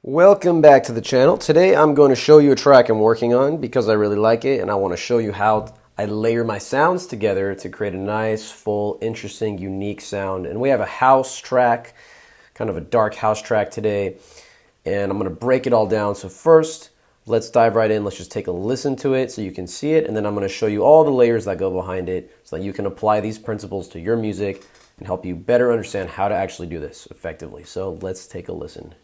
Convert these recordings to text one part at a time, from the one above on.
Welcome back to the channel. Today I'm going to show you a track I'm working on because I really like it, and I want to show you how I layer my sounds together to create a nice, full, interesting, unique sound. And we have a house track, kind of a dark house track today, and I'm going to break it all down. So first, let's dive right in. Let's just take a listen to it so you can see it, and then I'm going to show you all the layers that go behind it so that you can apply these principles to your music and help you better understand how to actually do this effectively. So let's take a listen.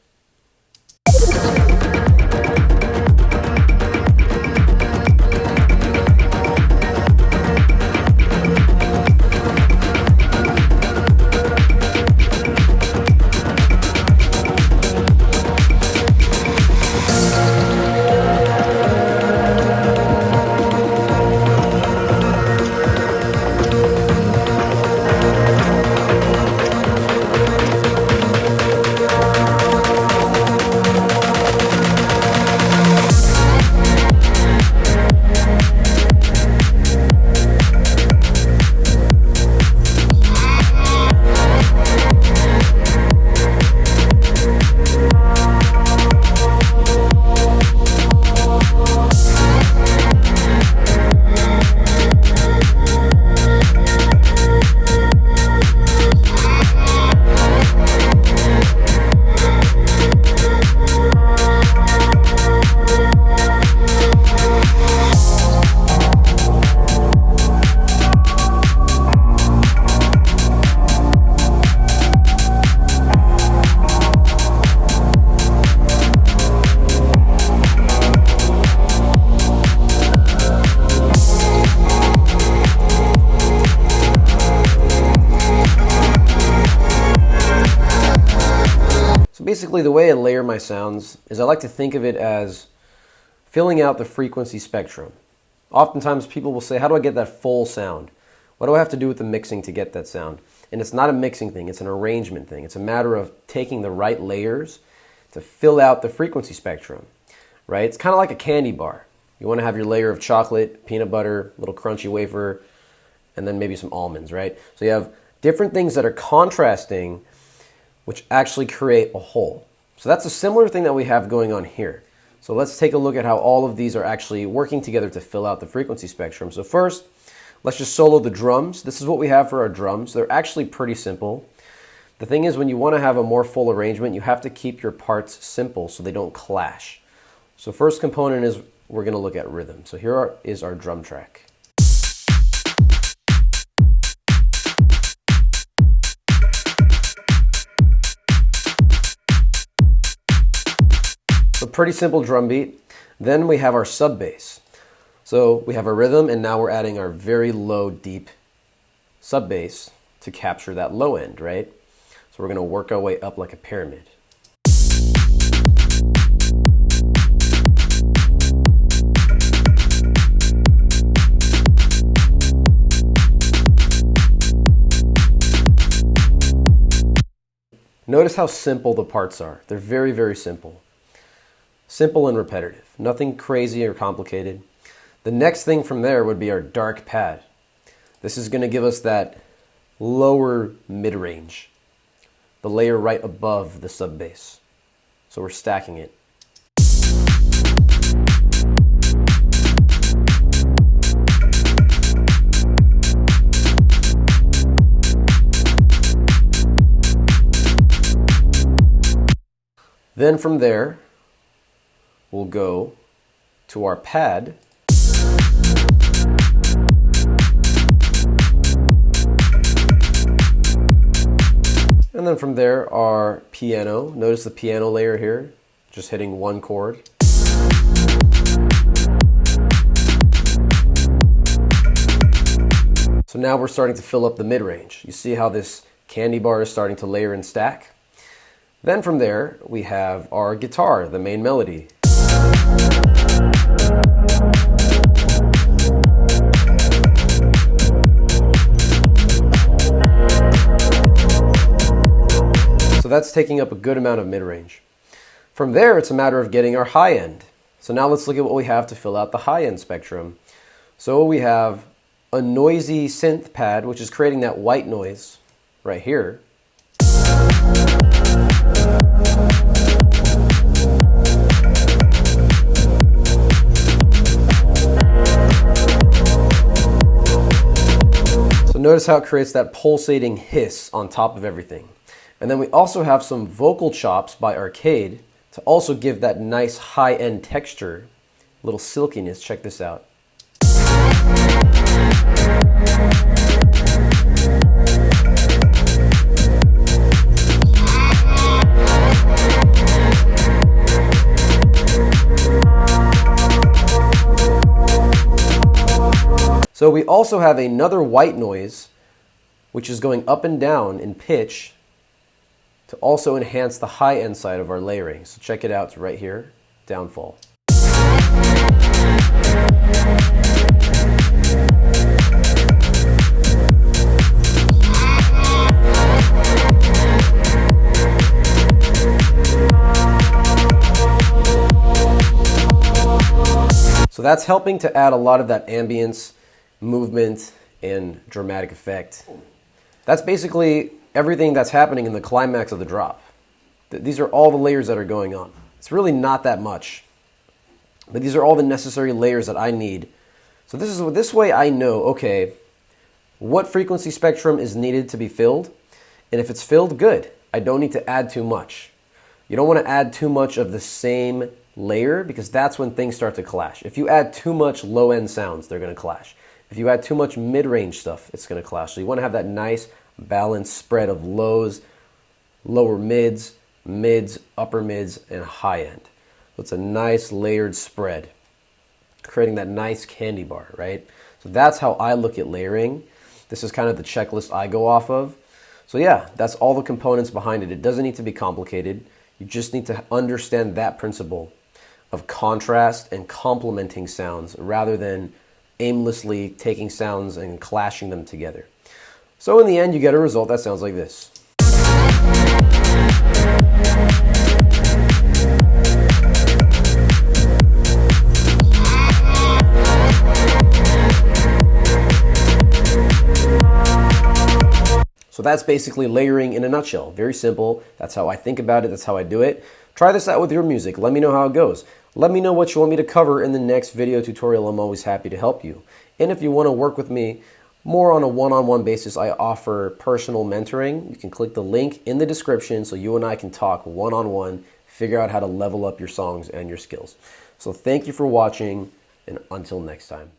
Basically, the way I layer my sounds is I like to think of it as filling out the frequency spectrum. Oftentimes people will say, how do I get that full sound? What do I have to do with the mixing to get that sound? And it's not a mixing thing, it's an arrangement thing. It's a matter of taking the right layers to fill out the frequency spectrum, right? It's kind of like a candy bar. You want to have your layer of chocolate, peanut butter, little crunchy wafer, and then maybe some almonds, right? So you have different things that are contrasting which actually create a whole. So that's a similar thing that we have going on here. So let's take a look at how all of these are actually working together to fill out the frequency spectrum. So first, let's just solo the drums. This is what we have for our drums. They're actually pretty simple. The thing is, when you want to have a more full arrangement, you have to keep your parts simple so they don't clash. So first component is we're going to look at rhythm. So here is our drum track. So pretty simple drum beat. Then we have our sub bass. So we have our rhythm, and now we're adding our very low, deep sub bass to capture that low end, right? So we're going to work our way up like a pyramid. Notice how simple the parts are. They're very, very simple. Simple and repetitive, nothing crazy or complicated. The next thing from there would be our dark pad. This is going to give us that lower mid-range, the layer right above the sub bass. So we're stacking it. Then from there, we'll go to our pad. And then from there, our piano. Notice the piano layer here, just hitting one chord. So now we're starting to fill up the mid-range. You see how this candy bar is starting to layer and stack? Then from there, we have our guitar, the main melody. So that's taking up a good amount of mid-range. From there, it's a matter of getting our high end. So now let's look at what we have to fill out the high end spectrum. So we have a noisy synth pad, which is creating that white noise right here. notice how it creates that pulsating hiss on top of everything. And then we also have some vocal chops by Arcade to also give that nice high-end texture, a little silkiness. Check this out. So we also have another white noise, which is going up and down in pitch to also enhance the high end side of our layering. So check it out, it's right here, downfall. So that's helping to add a lot of that ambience, movement, and dramatic effect. That's basically everything that's happening in the climax of the drop. These are all the layers that are going on. It's really not that much, but these are all the necessary layers that I need. So this way I know, okay, what frequency spectrum is needed to be filled, and if it's filled, good. I don't need to add too much. You don't want to add too much of the same layer because that's when things start to clash. If you add too much low-end sounds, they're going to clash. If you add too much mid-range stuff, it's going to clash. So you want to have that nice balanced spread of lows, lower mids, mids, upper mids, and high end. So it's a nice layered spread, creating that nice candy bar, right? So that's how I look at layering. This is kind of the checklist I go off of. So yeah, that's all the components behind it. It doesn't need to be complicated. You just need to understand that principle of contrast and complementing sounds rather than aimlessly taking sounds and clashing them together. So in the end, you get a result that sounds like this. So that's basically layering in a nutshell. Very simple. That's how I think about it. That's how I do it. Try this out with your music. Let me know how it goes. Let me know what you want me to cover in the next video tutorial. I'm always happy to help you. And if you want to work with me more on a one-on-one basis, I offer personal mentoring. You can click the link in the description so you and I can talk one-on-one, figure out how to level up your songs and your skills. So thank you for watching, and until next time.